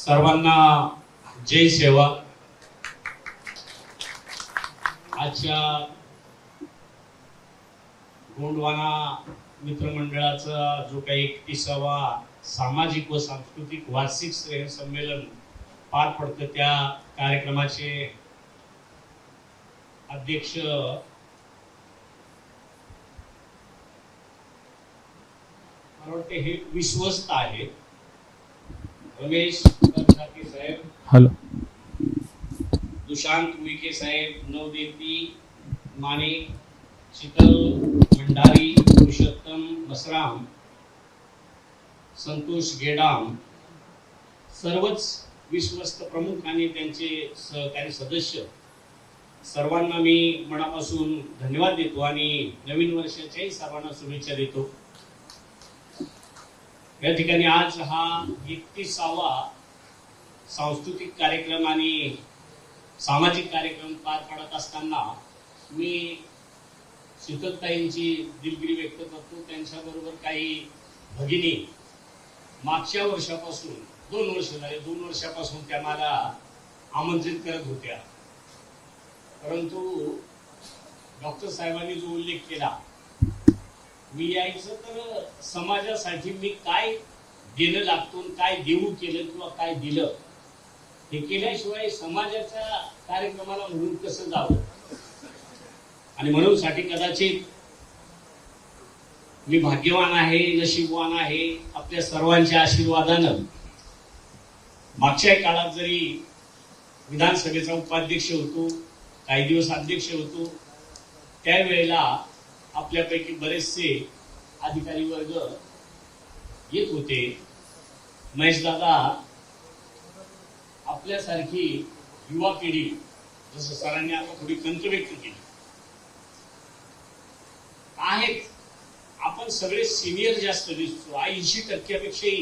सर्वांना जय सेवा. आजच्या गोंडवाना मित्रमंडळाचा जो काही 31वा सामाजिक व सांस्कृतिक वार्षिक संमेलन पार पडतं, त्या कार्यक्रमाचे अध्यक्ष मला वाटते हे विश्वस्त आहे रमेश ठाके साहेब, हॅलो, दुशांत उईके साहेब, नवदेती माने, शीतल भंडारी, पुरुषोत्तम मसराम, संतोष गेडाम, सर्वच विश्वस्त प्रमुख आणि त्यांचे सहकारी सदस्य सर्वांना मी मनापासून धन्यवाद देतो आणि नवीन वर्षाच्याही सर्वांना शुभेच्छा देतो. या ठिकाणी आज हा 31वा सांस्कृतिक कार्यक्रम आणि सामाजिक कार्यक्रम पार पाडत असताना मी शीतलताईंची दिलगिरी व्यक्त करतो. त्यांच्याबरोबर काही भगिनी मागच्या वर्षापासून 2 वर्ष झाले, 2 वर्षापासून त्या मला आमंत्रित करत होत्या, परंतु डॉक्टर साहेबांनी जो उल्लेख केला, मी यायचं तर समाजासाठी मी काय देणं लागतो, काय देऊ केलं किंवा काय दिलं हे केल्याशिवाय समाजाच्या कार्यक्रमाला म्हणून कसं जावं. आणि म्हणून साठी कदाचित मी भाग्यवान आहे, नशीबवान आहे. आपल्या सर्वांच्या आशीर्वादानं मागच्या काळात जरी विधानसभेचा उपाध्यक्ष होतो, काही दिवस अध्यक्ष होतो, त्यावेळेला आपल्यापैकी बरेचसे अधिकारी वर्ग येत होते. महेश दादा आपल्यासारखी युवा पिढी, जसं सरांनी आता थोडी खंत व्यक्त केली, आहेत. आपण सगळे सिनियर जास्त दिसतो, 80%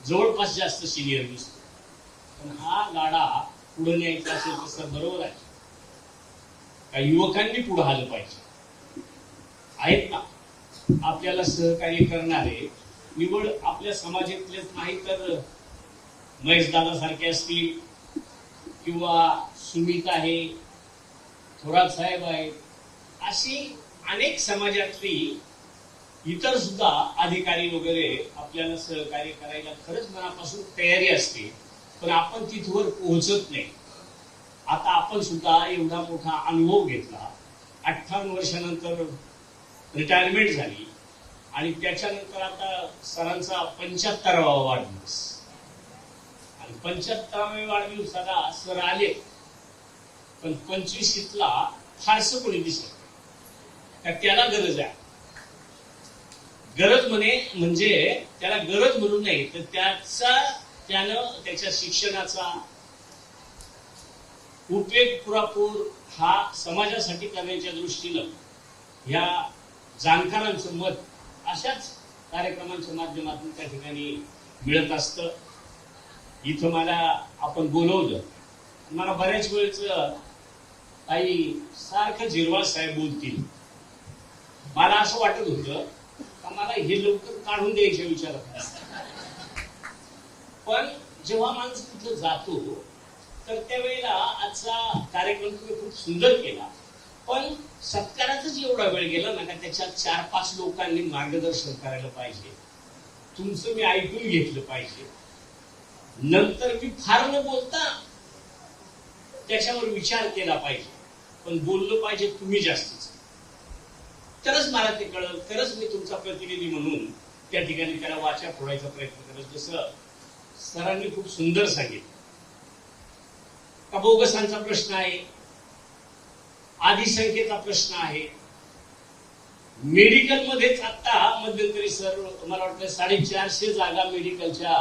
जवळपास जास्त सिनियर दिसतो. पण हा गाडा पुढे न्यायचा असेल तर सर बरोबर आहे, काही युवकांनी पुढे आलं पाहिजे. आहेत ना आपल्याला सहकार्य करणारे, निवड आपल्या समाजातलेच नाही तर महेश दादा सारखे असतील किंवा सुमित आहे, थोरात साहेब आहेत, अशी अनेक समाजातली इतर सुद्धा अधिकारी वगैरे आपल्याला सहकार्य करायला खरंच मनापासून तयारी असते, पण आपण तिथवर पोहोचत नाही. आता आपण सुद्धा एवढा मोठा अनुभव घेतला, 58 वर्षानंतर रिटायरमेंट झाली आणि त्याच्यानंतर आता सरांचा 75वा वाढदिवस, आणि 75व्या वाढदिवसाला सर आले, पण 25ला फारसं कोणी दिसत नाही. त्याला गरज आहे, गरज म्हणजे त्याला गरज म्हणून नाही, तर त्यानं त्याच्या शिक्षणाचा उपयोग पुरापूर हा समाजासाठी करण्याच्या दृष्टीनं ह्या जाणकारांचं मत अशाच कार्यक्रमांच्या माध्यमातून त्या ठिकाणी मिळत असतं. इथं मला आपण बोलवलं, मला बऱ्याच वेळच काही सारखं जिरवाळ साहेब बोलतील. मला असं वाटत होतं का मला हे लवकर काढून द्यायच्या विचारात, पण जेव्हा माणूस तिथं जातो तर त्यावेळेला आजचा कार्यक्रम तुम्ही खूप सुंदर केला, पण सत्कारातच एवढा वेळ गेला ना का त्याच्यात 4-5 लोकांनी मार्गदर्शन करायला पाहिजे, तुमचं मी ऐकून घेतलं पाहिजे, नंतर मी फार न बोलता त्याच्यावर विचार केला पाहिजे, पण बोललं पाहिजे तुम्ही जास्तीच, तरच मला ते कळलं, तरच मी तुमचा प्रतिनिधी म्हणून त्या ठिकाणी त्याला वाचा फोडायचा प्रयत्न करत. जसं सरांनी खूप सुंदर सांगितलं का बोगसांचा प्रश्न आहे, आधिसंख्येचा प्रश्न आहे. मेडिकल मध्येच आता मध्यंतरी सर मला वाटतं 450 जागा मेडिकलच्या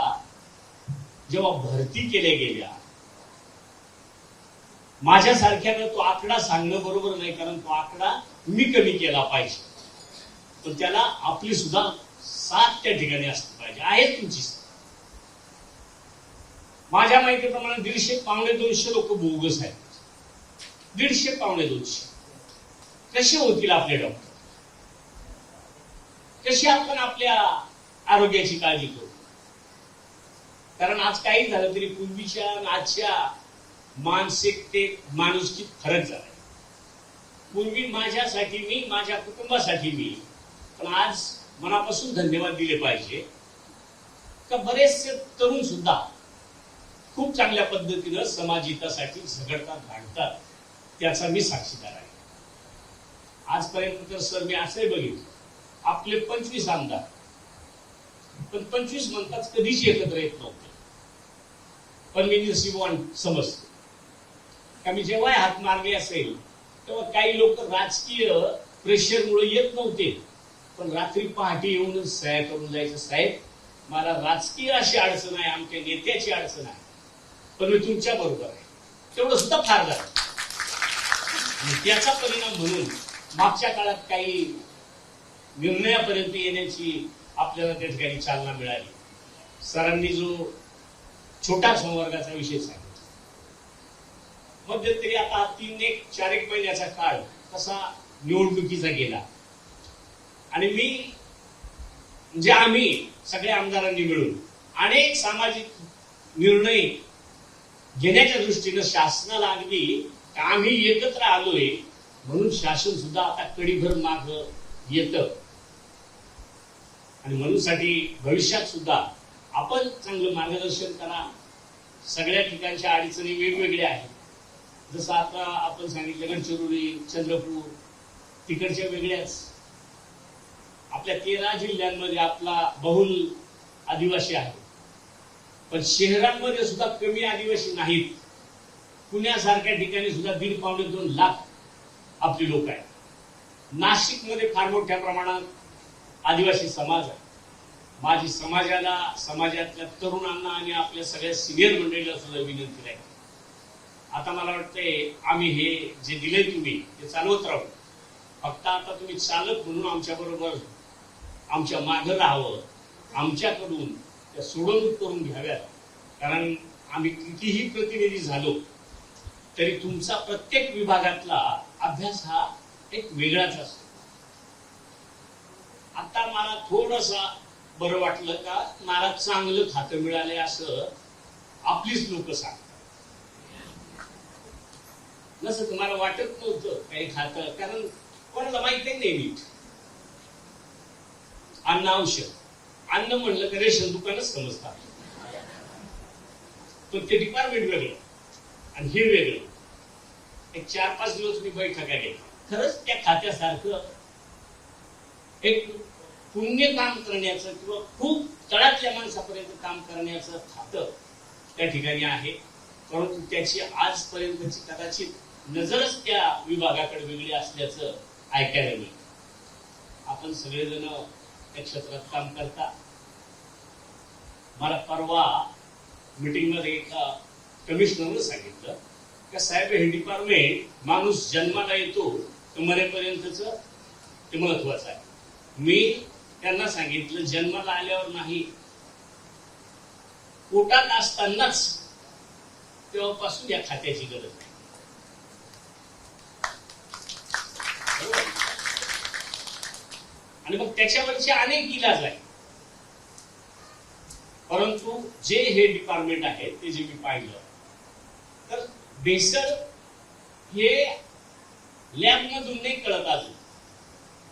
जेव्हा भरती केल्या गेल्या, माझ्यासारख्यानं तो आकडा सांगणं बरोबर नाही, कारण तो आकडा मी कमी केला पाहिजे, पण त्याला आपली सुद्धा साथ त्या ठिकाणी असली पाहिजे. आहे तुमची माझ्या माहितीप्रमाणे 150-200 लोक बोगस आहेत. 150-200 कसे होतील आपले डॉक्टर? कशी आपण आपल्या आरोग्याची काळजी करू? कारण आज काही झालं तरी पूर्वीच्या आणि आजच्या मानसिकतेत माणुसकीत फरक झाला. पूर्वी माझ्यासाठी मी, माझ्या कुटुंबासाठी मी, पण आज मनापासून धन्यवाद दिले पाहिजे का बरेचसे तरुण सुद्धा खूप चांगल्या पद्धतीनं समाजहितासाठी झगडतात, भांडतात. त्याचा मी साक्षीदार आहे. आजपर्यंत तर सर मी असंही बघितलं, आपले 25 आमदार, पण 25 म्हणतात कधीच एकत्र येत नव्हते. पण मी नशीबवान समजतो का मी जेव्हा हात मारले असेल तेव्हा काही लोक राजकीय प्रेशरमुळे येत नव्हते, पण रात्री पहाटे येऊनच सह्या करून जायचं, साहेब मला राजकीय अशी अडचण आहे, आमच्या नेत्याची अडचण आहे, पण मी तुमच्या बरोबर आहे. तेवढं सुद्धा फार झालं. आणि त्याचा परिणाम म्हणून मागच्या काळात काही निर्णयापर्यंत येण्याची आपल्याला त्या ठिकाणी चालना मिळाली. सरांनी जो छोटा संवर्गाचा विषय सांगितला, मध्यंतरी आता 4 महिन्याचा काळ कसा निवडणुकीचा गेला आणि मी म्हणजे आम्ही सगळ्या आमदारांनी मिळून अनेक सामाजिक निर्णय घेण्याच्या दृष्टीनं शासनाला अगदी आम्ही एकत्र आलोय म्हणून शासन सुद्धा आता कडीभर माग येतं. आणि म्हणूनसाठी भविष्यात सुद्धा आपण चांगलं मार्गदर्शन करा. सगळ्या ठिकाणच्या अडचणी वेगवेगळ्या आहेत. जसं आता आपण सांगितलं गडचिरोली, चंद्रपूर तिकडच्या वेगळ्याच. आपल्या 13 जिल्ह्यांमध्ये आपला बहुल आदिवासी आहे, पण शहरांमध्ये सुद्धा कमी आदिवासी नाहीत. पुण्यासारख्या ठिकाणी सुद्धा 1.5-2 लाख आपली लोक आहेत. नाशिकमध्ये फार मोठ्या प्रमाणात आदिवासी समाज आहे. माझी समाजातल्या तरुणांना आणि आपल्या सगळ्या सिनियर मंडळीला सुद्धा विनंती आहे, आता मला वाटतंय आम्ही हे जे दिले तुम्ही ते चालवत राहू. फक्त आता तुम्ही चालक म्हणून आमच्या बरोबर आमच्या मागे राहावं, आमच्याकडून त्या सोडवणूक करून घ्याव्यात. कारण आम्ही कितीही प्रतिनिधी झालो तरी तुमचा प्रत्येक विभागातला अभ्यास हा एक वेगळाच असतो. आता मला थोडंसं बरं वाटलं का मला चांगलं खातं मिळालंय असं आपलीच लोक सांगतात. नसं तुम्हाला वाटत नव्हतं काही खातं, कारण कोणाला माहिती नाही नीट. अन्न औषध, अन्न म्हणलं का रेशन दुकानच समजतात, पण ते डिपार्टमेंट वेगळं आणि हे वेगळं. एक 4-5 दिवस मी बैठका घेतल्या. खरंच त्या खात्यासारखं एक पुण्य काम करण्याचं किंवा खूप तळातल्या माणसापर्यंत काम करण्याचं खातं त्या ठिकाणी आहे. परंतु त्याची आजपर्यंतची कदाचित नजरच त्या विभागाकडे वेगळी असल्याचं ऐकायला मिळतं. आपण सगळेजण त्या क्षेत्रात काम करता. मला परवा मीटिंग मध्ये एका कमिशनरनं सांगितलं का साहेब हे डिपार्टमेंट माणूस जन्माला येतो तर मरेपर्यंतच ते महत्वाचं आहे. मी त्यांना सांगितलं जन्माला आल्यावर नाही, पोटात असतानाच तेव्हापासून या खात्याची गरज आहे. आणि मग त्याच्यावरचे अनेक इलाज आहेत. परंतु जे हे डिपार्टमेंट आहे ते जे मी पाहिलं तर भेसळ हे लॅब मधून नाही कळत अजून,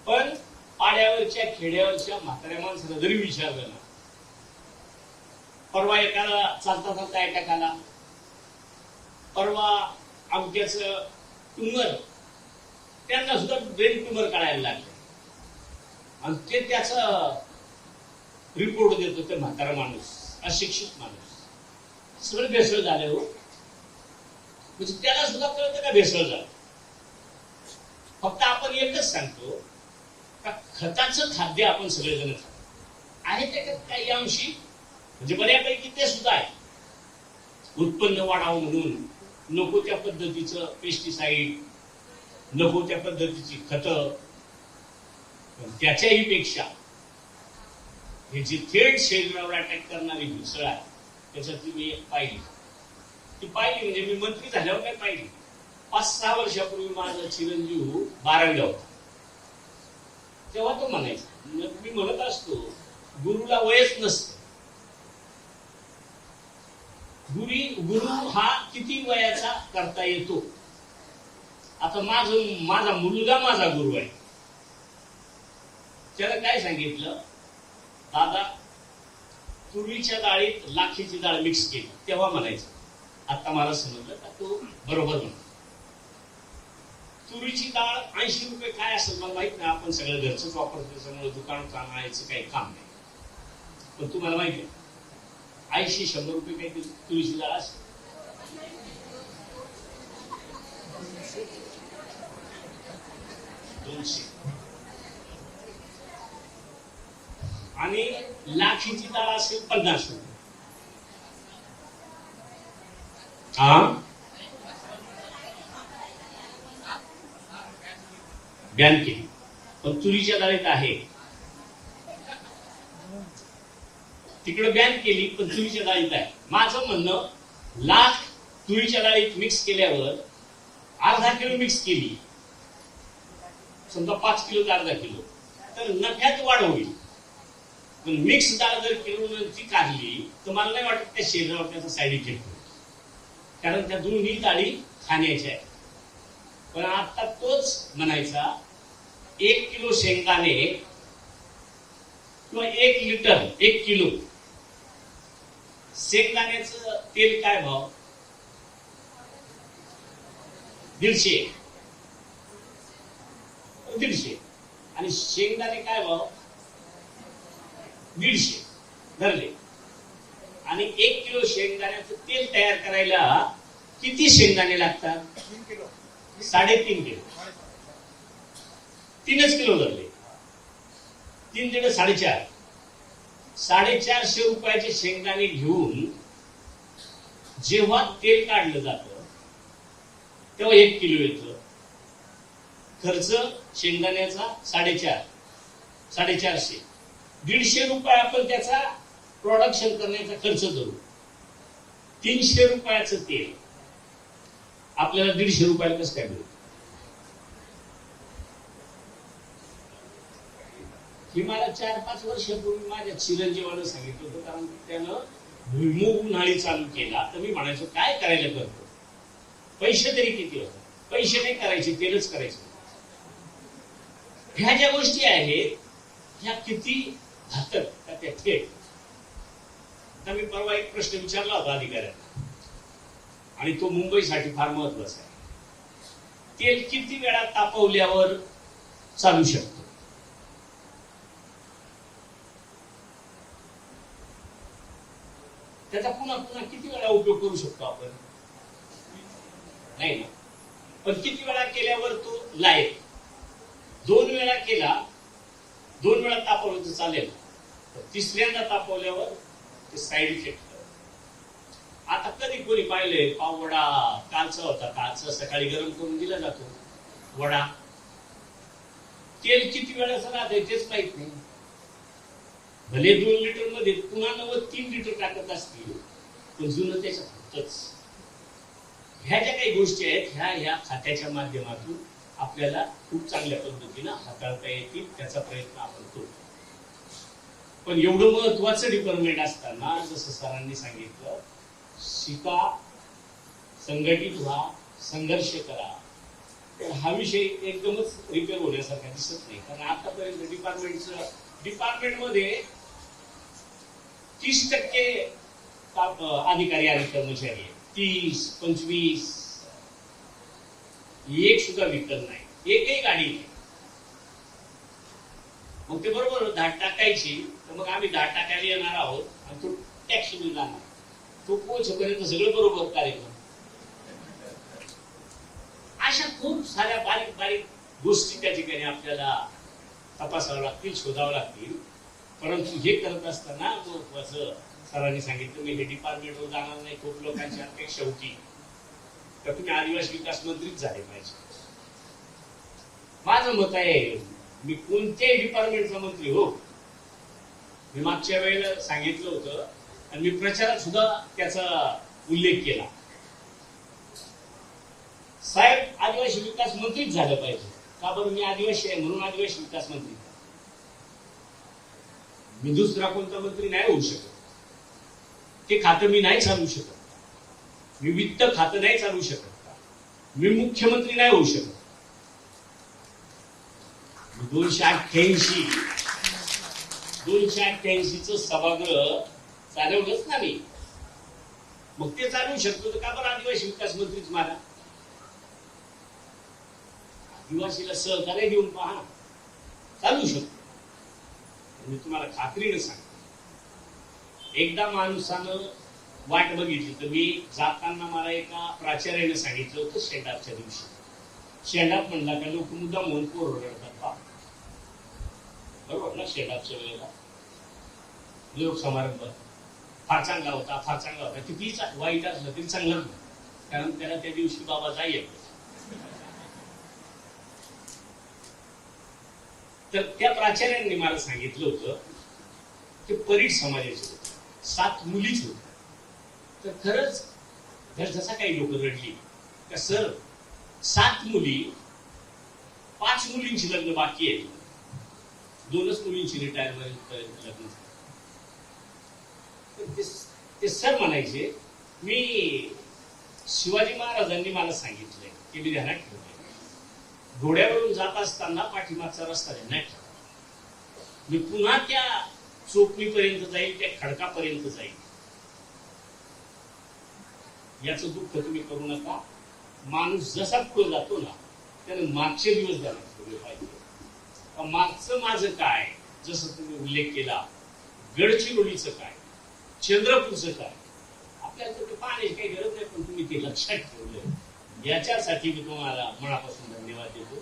पण पाड्यावरच्या खेड्यावरच्या म्हाताऱ्या माणसाला जरी विचारलं ना, परवा एकाला चालता चालता अटॅक आला, परवा अमक्याच ट्युमर, त्यांना सुद्धा ब्रेन ट्युमर काढायला लागले आणि ते त्याचा रिपोर्ट देतो ते म्हातारा माणूस, अशिक्षित माणूस. सगळं भेसळ झाले हो. म्हणजे त्याला सुद्धा कळतं का भेसळ झालं. फक्त आपण एकच सांगतो का खताचं खाद्य आपण सगळेजण खातो आहे, त्याच्यात काही अंशी म्हणजे बऱ्यापैकी ते सुद्धा आहे. उत्पन्न वाढावं म्हणून नको त्या पद्धतीचं पेस्टिसाइड, नको त्या पद्धतीची खतं, त्याच्याही पेक्षा हे जी थेट शरीरावर अटॅक करणारी भेसळ आहे त्याच्यातली मी एक पाहिली. ती पाहिली म्हणजे मी मंत्री झाल्यावर काय पाहिली. 5-6 वर्षापूर्वी माझा चिरंजीव 12वीला होता. तेव्हा तो म्हणायचा, मी म्हणत असतो गुरुला वयच नसतं, गुरु हा किती वयाचा करता येतो? आता माझा मुलगा माझा गुरु आहे. त्याला काय सांगितलं, दादा तुरीच्या डाळीत लाखीची डाळ मिक्स केली, तेव्हा म्हणायचं. आता मला समजलं का तो बरोबर म्हणतो. तुरीची डाळ 80 रुपये काय असेल मला माहित नाही, आपण सगळं घरचंच वापरतो त्याच्यामुळे दुकानात आणायचं काही काम नाही. पण तुम्हाला माहिती आहे 80-100 रुपये काही तुरीची डाळ असेल. आणि लाखीची डाळ असेल 50 रुपये. बॅन केली, पण तुरीच्या डाळीत आहे. तिकडे बॅन केली पण तुरीच्या डाळीत आहे. माझं म्हणणं, लाख तुरीच्या डाळीत मिक्स केल्यावर अर्धा किलो मिक्स केली, समजा 5 किलो तर अर्धा किलो, तर नफ्यात वाढ होईल. पण मिक्स डाळ जर किलो ती काढली तर मला नाही वाटत त्या शरीरावर त्याचा साईड इफेक्ट होईल, कारण त्या दोन्ही डाळी खाण्याच्या आहेत. पण आता तोच म्हणायचा 1 किलो शेंगदाणे किंवा 1 लिटर 1 किलो शेंगदाण्याचं तेल काय भाव? 150. आणि शेंगदाणे काय भाव? 150 धरले. आणि 1 किलो शेंगदाण्याचं तेल तयार करायला किती शेंगदाणे लागतात? 3.5 किलो. 3च किलो धरले, 3 तिकडे 4.5. 450 रुपयाचे शेंगदाणे घेऊन जेव्हा तेल काढलं जातं तेव्हा 1 किलो येतं. खर्च शेंगदाण्याचा 450. 150 रुपये आपण त्याचा प्रोडक्शन करण्याचा खर्च धरू. 300 रुपयाचं तेल आपल्याला 150 रुपयाला कसं काय मिळतं? ही मला 4-5 वर्षापूर्वी माझ्या चिरंजीवानं सांगितलं होतं, कारण त्यानं भुईमुग उन्हाळी चालू केला. तर मी म्हणायचो काय करायला करतो, पैसे तरी किती होतात? पैसे नाही करायचे, तेलच करायचे. ह्या ज्या गोष्टी आहेत ह्या किती घातक का त्या थेट. आता मी परवा एक प्रश्न विचारला होता अधिकाऱ्यांना, आणि तो मुंबईसाठी फार महत्वाचा आहे. तेल किती वेळा तापवल्यावर चालू शकतो? त्याचा पुन्हा पुन्हा किती वेळा उपयोग करू शकतो आपण? नाही ना. पण किती वेळा केल्यावर तो लायक? 2 वेळा केला, 2 वेळा तापवलं तर चालेल, तर 3ऱ्यांदा तापवल्यावर ते साईड इफेक्ट. आता कधी कोणी पाहिलंय पाव वडा कालचा होता, कालचा सकाळी गरम करून दिला जातो वडा. तेल किती वेळाचं राहतंय तेच माहित नाही. भले 2 लिटर मध्ये पुन्हा 3 लिटर टाकत असतील, पण जुनं त्याच्यात होतच. ह्या ज्या काही गोष्टी आहेत ह्या खात्याच्या माध्यमातून आपल्याला खूप चांगल्या पद्धतीनं हाताळता येतील, त्याचा प्रयत्न आपण करू. पण एवढं महत्वाचं डिपार्टमेंट असताना जसं सरांनी सांगितलं, शिका, संघटित व्हा, संघर्ष करा. तर हा विषय एकदमच रिपेअर होण्यासारखा दिसत नाही, कारण आतापर्यंत डिपार्टमेंटमध्ये 30% अधिकारी आणि कर्मचारी आहेत. 30-25 एक सुद्धा विकल नाही, एकही गाडी नाही. मग ते बरोबर धाड टाकायची, तर मग आम्ही धाड टाकायला येणार आहोत आणि तो टॅक्सी जाणार, तो पोहोचपर्यंत सगळं बरोबर कार्यक्रम. अशा खूप साऱ्या बारीक बारीक गोष्टी त्या ठिकाणी आपल्याला तपासाव्या लागतील, शोधाव्या लागतील. परंतु हे करत असताना महत्वाचं सरांनी सांगितलं, मी हे डिपार्टमेंटवर जाणार नाही. खूप लोकांची अपेक्षा होती तर तुम्ही आदिवासी विकास मंत्रीच झाले पाहिजे. माझं मत आहे, मी कोणत्याही डिपार्टमेंटचा मंत्री हो. मी मागच्या वेळेला सांगितलं होतं आणि मी प्रचारात सुद्धा त्याचा उल्लेख केला. साहेब आदिवासी विकास मंत्रीच झालं पाहिजे. का बरं? मी आदिवासी आहे म्हणून आदिवासी विकास मंत्री. मी दुसरा कोणता मंत्री नाही होऊ शकत, ते खातं मी नाही चालवू शकत. मी वित्त खातं नाही चालू शकत का? मी मुख्यमंत्री नाही होऊ शकत? 288च सभागृह चालवलंच ना मी. मग ते चालवू शकतो तर का बरं आदिवासी विकास मंत्रीच मला? आदिवासीला सहकार्य देऊन पहा, चालू शकतो. मी तुम्हाला खात्रीने सांगतो, एकदा माणसानं वाट बघितली तर मी जाताना मला एका प्राचार्याने सांगितलं होतं शेंडापच्या दिवशी. शेंडाप म्हणला का लोक मुद्दाम म्हणून पोर रडतात पा, बरोबर ना? शेंडापच्या वेळेला निरोप समारंभ फार चांगला होता, फार चांगला होता. किती वाईट असलं तरी चांगलं नाही, कारण त्याला त्या दिवशी बाबा जाईल. तर त्या प्राचार्यांनी मला सांगितलं होतं की परीट समाजाचे होते, 7 मुलीच होत्या. तर खरंच जर जसा काही लोक रडली का सर 7 मुली, 5 मुलींची लग्न बाकी आहे, 2च मुलींची रिटायरमेंट लग्न झालं. ते सर म्हणायचे मी शिवाजी महाराजांनी मला सांगितलंय की मी ध्यानात ठेवलंय, घोड्यावरून जात असताना पाठीमागचा रस्ता ध्यानात ठेवा. मी पुन्हा त्या चोपणीपर्यंत जाईल, त्या खडकापर्यंत जाईल. याचं दुःख तुम्ही करू नका. माणूस जसा पुढे जातो ना त्याने मागचे दिवस ध्यानात ठेवले पाहिजे. मागचं माझं काय, जसं तुम्ही उल्लेख केला, गडचिरोलीचं काय, चंद्रपूरचं काय, आपल्याला तर पाण्याची काही गरज नाही, पण तुम्ही ते लक्षात ठेवलं, याच्यासाठी मी तुम्हाला मनापासून धन्यवाद देतो.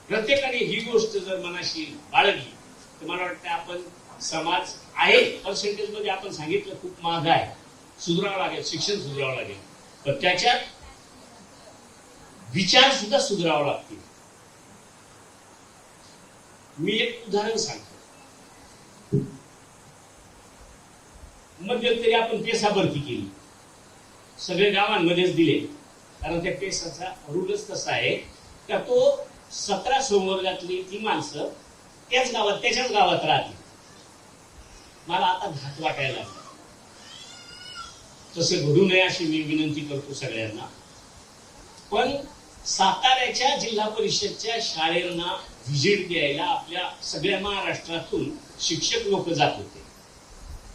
प्रत्येकाने ही गोष्ट जर मनाशी बाळगली तर मला वाटतं आपण समाज आहे, पर्सेंटेज मध्ये आपण सांगितलं खूप महाग आहे, सुधारावं लागेल, शिक्षण सुधारावं लागेल, पण त्याच्यात विचार सुद्धा सुधारावं लागतील. मी एक उदाहरण सांगतो. मध्यंतरी आपण पेसा भरती केली, सगळे गावांमध्येच दिले, कारण त्या पेसाचा रूलच तसा आहे का तो 17 संवर्गातली ती माणसं त्याच्याच गावात राहते. मला आता घात वाटायला लागला. तसं घडू नये अशी मी विनंती करतो सगळ्यांना. पण साताऱ्याच्या जिल्हा परिषदच्या शाळेंना व्हिजिट द्यायला आपल्या सगळ्या महाराष्ट्रातून शिक्षक लोक जात होते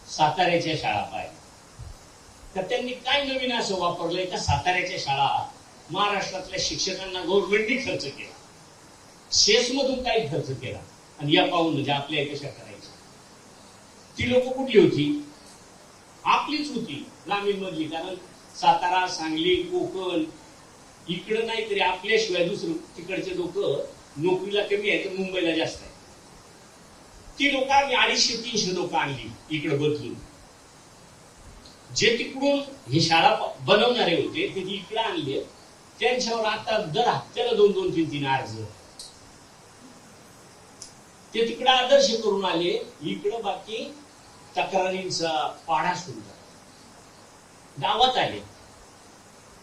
साताऱ्याच्या शाळा पाहायला. तर त्यांनी काय नवीन असं वापरलंय का साताऱ्याच्या शाळा महाराष्ट्रातल्या शिक्षकांना गव्हर्नमेंटनी खर्च केला, सेसमधून काही खर्च केला, आणि या पाहून म्हणजे आपल्या कशा करायच्या. ती लोक कुठली होती? आपलीच होती, ग्रामीण मधली. कारण सातारा, सांगली, कोकण इकडं नाही तरी आपल्याशिवाय दुसरं तिकडचे लोक नोकरीला कमी आहे, तर मुंबईला जास्त आहे. ती लोक आम्ही 250-300 लोक आणली इकडे बदलून. जे तिकडून ही शाळा बनवणारे होते ते इकडे आणले, त्यांच्यावर आता दर हप्त्याला 2-2, 3-3 अर्ज ते तिकडे आदर्श करून आले. इकडं बाकी तक्रारींचा पाढा सुरू झाला. गावात आले,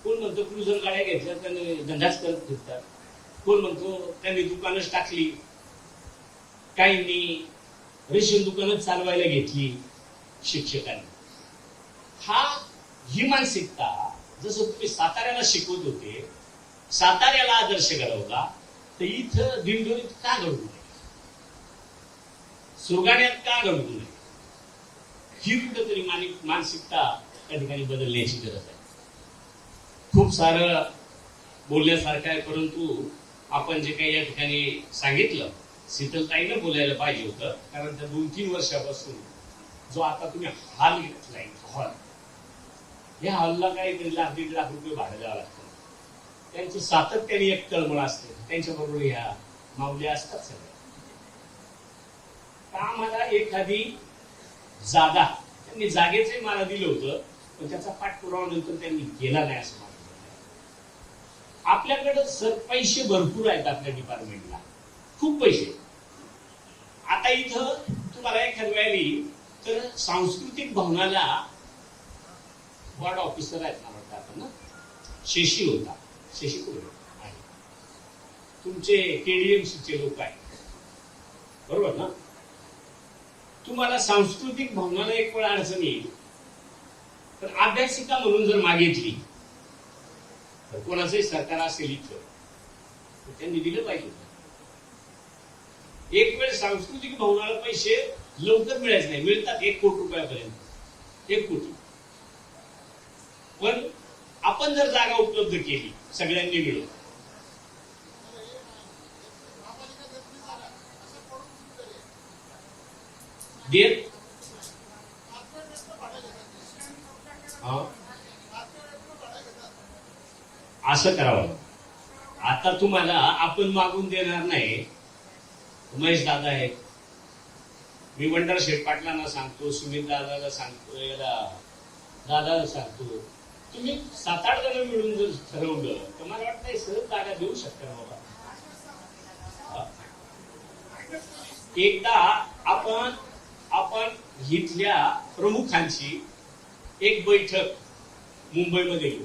कोण म्हणतो क्रुझर गाड्या घेतल्या त्यांनी धंदाच करत फिरतात, कोण म्हणतो त्यांनी दुकानच टाकली, काहींनी रेशन दुकानच चालवायला घेतली शिक्षकांनी. ही मानसिकता जसं तुम्ही साताऱ्याला शिकवत होते, साताऱ्याला आदर्श घडवला, तर इथं दिंडोरीत का घडवू नये, सुरगाण्यात का घडवू नये? ही कुठेतरी मानसिकता त्या ठिकाणी बदलण्याची गरज आहे. खूप सारं बोलण्यासारखं आहे, परंतु आपण जे काही या ठिकाणी सांगितलं, शीतलताईनं बोलायला पाहिजे होतं. कारण त्या 2-3 वर्षापासून जो आता तुम्ही हॉल घेतलाय, हॉल, या हॉलला काहीतरी 1-1.5 लाख रुपये भाडं द्यावं लागतं. त्यांची सातत्याने एक तळमळ असते, त्यांच्याबरोबर ह्या माऊल्या असतात सगळ्या. का आम्हाला एखादी जागा, त्यांनी जागेचंही मला दिलं होतं, पण त्याचा पाठपुरावा नंतर त्यांनी केला नाही असं मला. आपल्याकडे सर पैसे भरपूर आहेत आपल्या डिपार्टमेंटला, खूप पैसे. आता इथं तुम्हाला एखाद्या वेळी तर सांस्कृतिक भवनाला वार्ड ऑफिसर आहेत मला वाटतं आता ना, शेशी होता, शेशी कुठे आहे, तुमचे केडीएमसीचे लोक आहेत, बरोबर ना? तुम्हाला सांस्कृतिक भवनाला एक वेळ अडचण येईल, तर अभ्यासिका म्हणून जर मागितली तर कोणाचंही सरकार असेल इथं तर त्यांनी दिलं पाहिजे. एक वेळ सांस्कृतिक भवनाला पैसे लवकर मिळायचे नाही, मिळतात 1 कोटी रुपयापर्यंत, 1 कोटी. पण आपण जर जागा उपलब्ध केली सगळ्यांनी मिळून, देत असं करावं. आता तुम्हाला आपण मागून देणार नाही. महेश दादा आहे, मी वंडर शेठ पाटलांना सांगतो, सुमित दादाला सांगतो, याला दादाला सांगतो, तुम्ही 7-8 जण मिळून जर ठरवलं तर मला वाटतं सहज जागा देऊ शकता बाबा. एकदा आपण इथल्या प्रमुखांची एक बैठक मुंबईमध्ये घेऊ,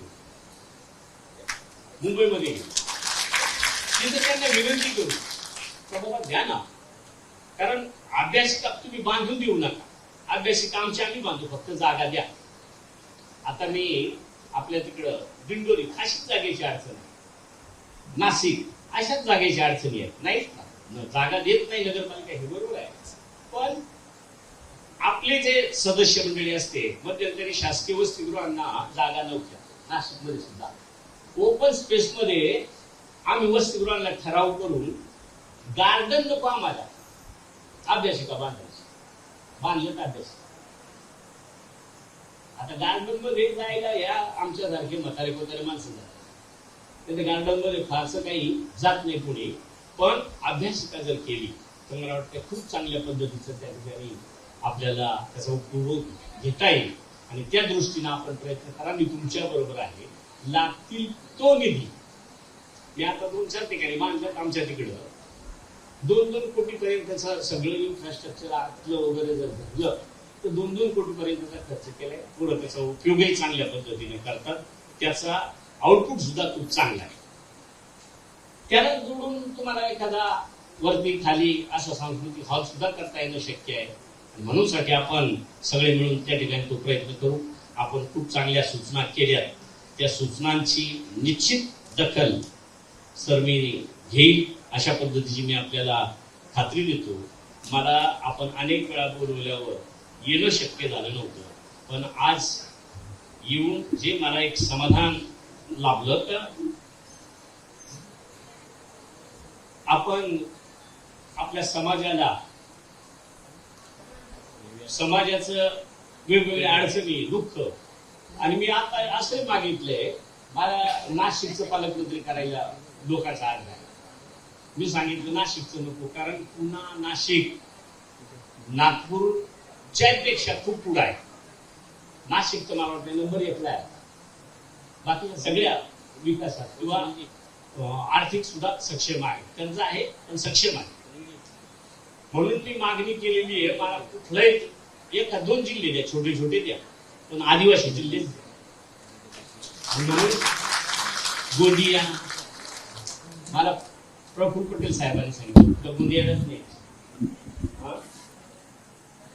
तिथे त्यांना विनंती करू का बाबा द्या ना. कारण अभ्यासिका तुम्ही बांधून देऊ नका, अभ्यासिका आमची आम्ही बांधू, फक्त जागा द्या. आता मी आपल्या तिकडं दिंडोरी अशीच जागेची अडचण आहे, नाशिक अशाच जागेची अडचणी आहेत, नाहीत ना, जागा देत नाही नगरपालिका, हे बरोबर आहे. पण आपले जे सदस्य मंडळी असते, मध्यंतरी शासकीय वसतिगृहांना जागा नव्हत्या नाशिकमध्ये सुद्धा, ओपन स्पेस मध्ये आम्ही वसतिगृहांना ठराव करून गार्डन नको आम्हाला, अभ्यासिका बांधायची, बांधलं अभ्यास. आता गार्डन मध्ये जायला या आमच्यासारखे म्हातारे कोतारे माणसं जातात, त्या गार्डन मध्ये फारसं काही जात नाही पुढे. पण अभ्यासिका जर केली तर मला वाटतं खूप चांगल्या पद्धतीचं त्या ठिकाणी आपल्याला त्याचा उपयोग घेता येईल. आणि त्या दृष्टीनं आपण प्रयत्न करा. मी तुमच्या बरोबर आहे, लागतील तो निधी. मी आता 2-4 ठिकाणी बांधल्यात आमच्या तिकडं 2-2 कोटी पर्यंतचं सगळं इन्फ्रास्ट्रक्चर आतलं वगैरे जर धरलं तर 2-2 कोटी पर्यंतचा खर्च केलाय. पुढं त्याचा उपयोगही चांगल्या पद्धतीने करतात, त्याचा आउटपुट सुद्धा खूप चांगला आहे. त्याला जोडून तुम्हाला एखादा वरती खाली असा सांस्कृतिक हॉल सुद्धा करता येणं शक्य आहे. म्हणून साठी आपण सगळे मिळून त्या ठिकाणी तो प्रयत्न करू. आपण खूप चांगल्या सूचना केल्यात, त्या सूचनांची निश्चित दखल सर मी घेईल अशा पद्धतीची मी आपल्याला खात्री देतो. मला आपण अनेक वेळा बोलवल्यावर येणं शक्य झालं नव्हतं, पण आज येऊन जे मला एक समाधान लाभलं तर आपण आपल्या समाजाचं वेगवेगळ्या अडचणी, दुःख, आणि मी आता असं मागितलंय, मला नाशिकचं पालकमंत्री करायला लोकांचा आग्रह आहे. मी सांगितलं नाशिकचं नको, कारण पुन्हा नाशिक नागपूरच्या पेक्षा खूप पुढे आहे. नाशिकचं मला वाटतं नंबर 1ला आहे, बाकी सगळ्या विकासात किंवा आर्थिक सुद्धा सक्षम आहे, त्यांचं आहे पण सक्षम आहे. म्हणून मी मागणी केलेली आहे, मला कुठलाही 1-2 जिल्हे द्या, छोटे छोटे द्या, पण आदिवासी जिल्हे द्या. म्हणून गोंदिया, मला प्रफुल्ल पटेल साहेबांनी सांगितलं गोंदियालाच नाही,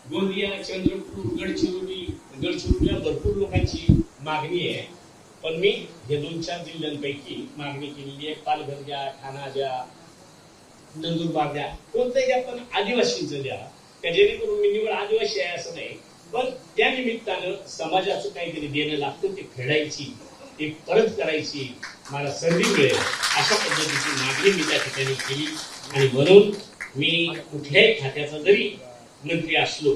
गोंदिया, चंद्रपूर, गडचिरोलीला भरपूर लोकांची मागणी आहे. पण मी हे 2-4 जिल्ह्यांपैकी मागणी केलेली आहे. पालघर द्या, ठाणा द्या, नंदुरबार द्या, कोणतंही द्या, पण आदिवासींचं द्या. त्या जेणेकरून मी निवड आदिवासी आहे असं नाही, पण त्या निमित्तानं समाजाचं काहीतरी देणं लागतं, ते फेडायची, ते परत करायची मला संधी मिळेल अशा पद्धतीची मागणी मी त्या ठिकाणी केली. आणि म्हणून मी कुठल्याही खात्याचा जरी मंत्री असलो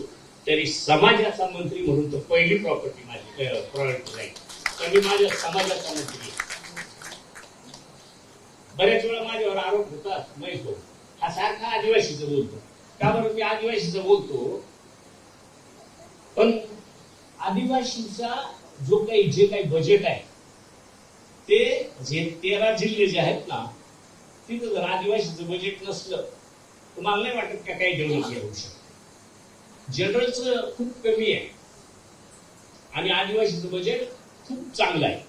तरी समाजाचा मंत्री म्हणून तर पहिली प्रॉपर्टी माझी प्रायोरिटी राहील. तर मी माझ्या समाजाचा मंत्री. बऱ्याच वेळा माझ्यावर आरोप होतात, महेश भाऊ हा सारखा आदिवासीचं बोलतो. का बरं मी आदिवासीचं बोलतो? पण आदिवासीचा जे काही बजेट आहे ते जे 13 जिल्हे जे आहेत ना, तिथं जर आदिवासीचं बजेट नसलं तर मला नाही वाटत का काही डेव्हलपमेंट होऊ शकतं. जनरलचं खूप कमी आहे आणि आदिवासीचं बजेट खूप चांगलं आहे.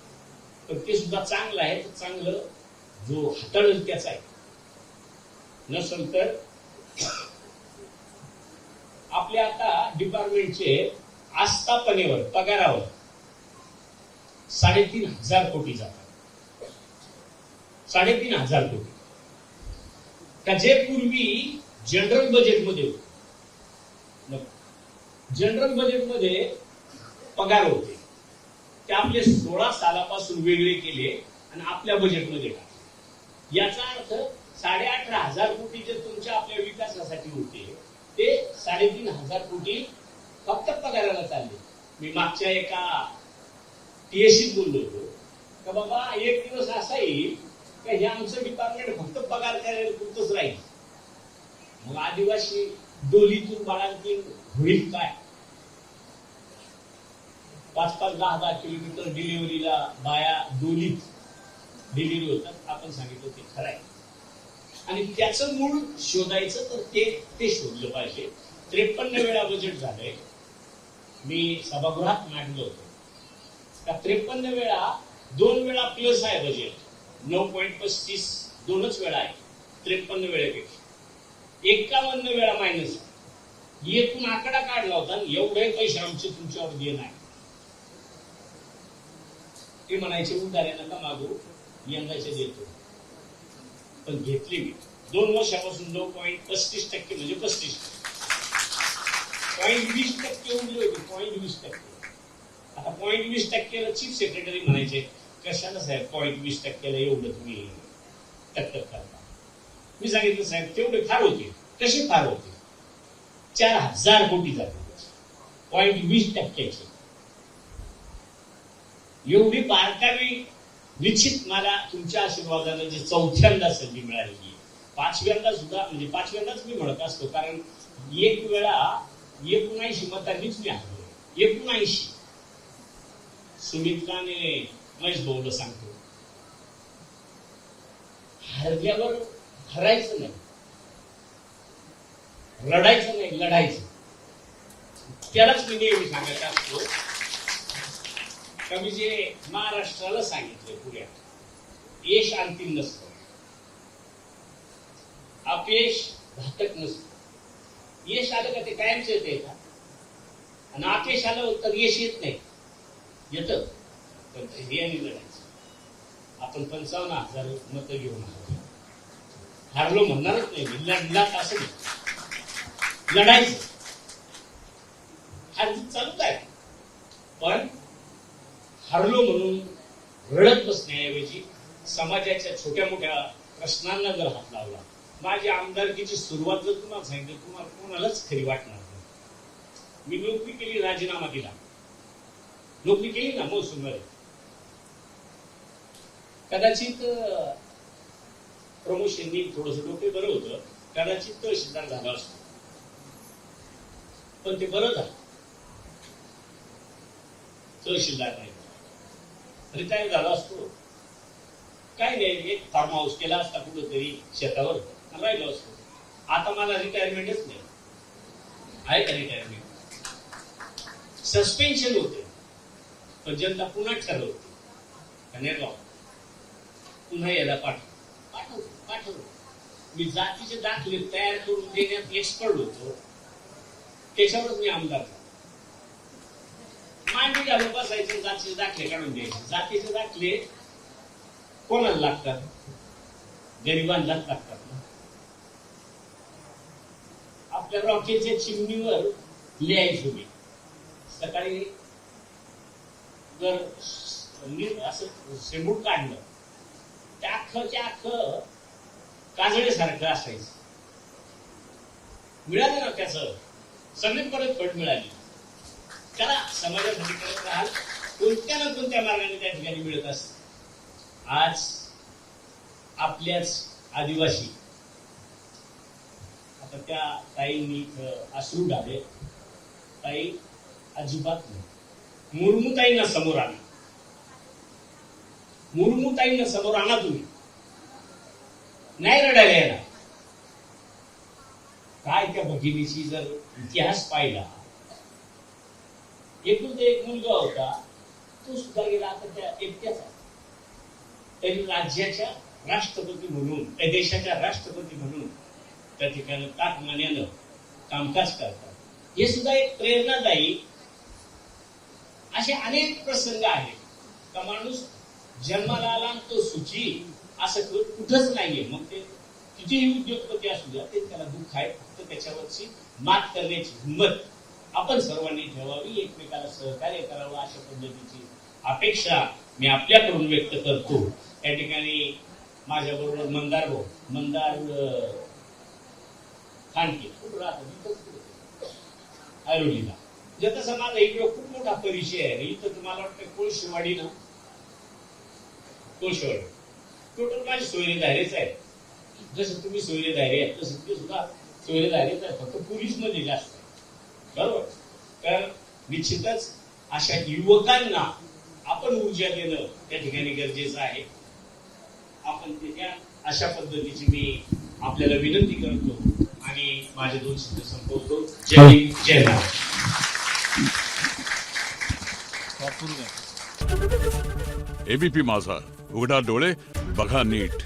पण ते सुद्धा चांगलं आहे, तर चांगलं जो हाताळेल त्याचा आहे. नसेल तर आपल्या आता डिपार्टमेंटचे आस्थापनेवर, पगारावर 3,500 कोटी जातात. 3,500 कोटी का जे पूर्वी जनरल बजेटमध्ये होते. जनरल बजेटमध्ये पगार होते ते आपले 16 सालापासून वेगळे केले आणि आपल्या बजेटमध्ये टाकले. याचा अर्थ 18,500 कोटी जे तुमच्या आपल्या विकासासाठी होते ते 3,500 कोटी फक्त पगाराला चालले. मी मागच्या एका टीएससीत बोललो होतो का बाबा एक दिवस असा येईल का हे आमचं डिपार्टमेंट फक्त पगार करायला पुरतच राहील. मग आदिवासी डोलीतून बाळांतील होईल काय? 5-5, 10-10 किलोमीटर डिलिव्हरीला बाया डोलीत डिलिव्हरी होतात. आपण सांगितलं ते खरं आहे आणि त्याचं मूळ शोधायचं तर ते शोधलं पाहिजे. 53 वेळा बजेट झालंय. मी सभागृहात मांडलं होतं का 53 वेळा 2 वेळा प्लस आहे बजेट. 9.35 2च वेळा आहे 53 वेळेपेक्षा. 51 वेळा मायनस. येथून आकडा काढला होता एवढे पैसे आमचे तुमच्यावर देणं आहे. ते म्हणायचे उधारे नका मागू यंदाचे देतो. पण घेतली मी 2 वर्षापासून 9.35% म्हणजे 35%. 0.20% उरले होते. 0.20%. आता 0.20%ला चीफ सेक्रेटरी म्हणायचे कशाला साहेब 0.20%ला एवढं तुम्ही टक्कर करता. मी सांगितलं साहेब तेवढे फार होते. कसे फार होते? 4,000 कोटी जाते 0.20%चे. एवढी बारकावी निश्चित मला तुमच्या आशीर्वादाने जे 4थ्यांदा संधी मिळालेली आहे. 5व्यांदा सुद्धा म्हणजे 5व्यांदाच मी म्हणत असतो कारण एक वेळा 79 मतांनीच मी हरलो. 79. सुमित्राने महेश भाऊला सांगतो हरल्यावर हरायचं नाही, रडायचं नाही, लढायचं. त्यालाच मी नेहमी सांगायचं असतो का मी जे महाराष्ट्राला सांगितलं पुण्यात यश अंतिम नसतं, अपयश घातक नसतं. यश आलं का ते कायमच येते का आणि अपयश आलं तर यश येत नाही. येतं पण ध्येयाने लढायचं. आपण 55,000 मतं घेऊन हारलो म्हणणारच नाही. लढलाच असं नाही, लढायचं. हार चालूच आहे पण हरलो म्हणून रडत बसण्याऐवजी समाजाच्या छोट्या मोठ्या प्रश्नांना जर हात लावला. माझी आमदारकीची सुरुवात जर तुम्हाला सांगितलं तुम्हाला कोणालाच खरी वाटणार नाही. मी नोकरी केली, राजीनामा दिला. नोकरी केली ना महसूलमध्ये. कदाचित प्रमोशननी थोडस डोके बरं होतं. कदाचित तहसीलदार झाला असतो पण ते बरं झालं. तहसीलदार नाही रिटायर झाला असतो. काय नाही एक फार्म हाऊस केला असता कुठेतरी शेतावर राहिलो असतो. आता मला रिटायरमेंटच नाही. आहे का रिटायरमेंट? सस्पेन्शन होते पण जनता पुन्हा ठरवते निर्वाह पुन्हा याला पाठवतो. मी जातीचे दाखले तयार करून देण्यात एक्सपर्ट होतो. त्याच्यावरच मी आमदार झालो. मांडी घालून बसायचे जातीचे दाखले काढून द्यायचे. जातीचे दाखले कोणाला लागतात? गरिबांनाच लागतात ना. आपल्या रॉकेटच्या चिमणीवर लिहायचो मी. सकाळी जर असं शेंबूड काढलं त्या अख्खं काजळेसारखं असायचं. मिळालं ना त्याचं सगळे परत फट मिळाली. त्याला समाजासाठी करत राहाल कोणत्या ना कोणत्या मार्गाने त्या ठिकाणी मिळत असत. आज आपल्याच आदिवासी आता त्या ताईंनी अश्रू ढाले. ताई अजिबात नाही. मुर्मूताईंना समोर आणा. मुर्मूताईंना समोर आणा. तुम्ही नाही रडायला येणार. काय त्या भगिनीची जर इतिहास पाहिला एकूण एक मुलगा होता तो सुद्धा गेला. आता त्या एकट्याच तरी राज्याच्या राष्ट्रपती म्हणून त्या देशाच्या राष्ट्रपती म्हणून त्या ठिकाणी ताकमान्यानं कामकाज करतात. हे सुद्धा एक प्रेरणादायी असे अनेक प्रसंग आहेत का माणूस जन्माला आला तो सुखी असं कुठंच नाहीये. मग ते कितीही उद्योगपती असू द्या, ते त्याला दुःख आहे. फक्त त्याच्यावरची मात करण्याची हिंमत आपण सर्वांनी ठेवावी, एकमेकाला सहकार्य करावं, अशा पद्धतीची अपेक्षा मी आपल्याकडून व्यक्त करतो. या ठिकाणी माझ्याबरोबर मंदार खांडके कुठं राहतो, ऐरोलीला. म्हणजे तसा माझा इकडे खूप मोठा परिचय आहे. इथं तुम्हाला वाटतं कोळशेवाडी ना, कोळशेवाडी टोटल माझे सोयरे धारेच आहेत. जसं तुम्ही सोयरे धारे आहेत तसं ते सुद्धा सोयरे धारेच आहेत, फक्त पोलीस मध्ये जास्त आहे. बरोबर. तर निश्चितच अशा युवकांना आपण ऊर्जा देणं त्या ठिकाणी गरजेचं आहे. आपण त्या अशा पद्धतीची मी आपल्याला विनंती करतो आणि माझे 2 शब्द संपवतो. जय हिंद, जय महाराष्ट्र. एबीपी माझा, उघडा डोळे बघा नीट.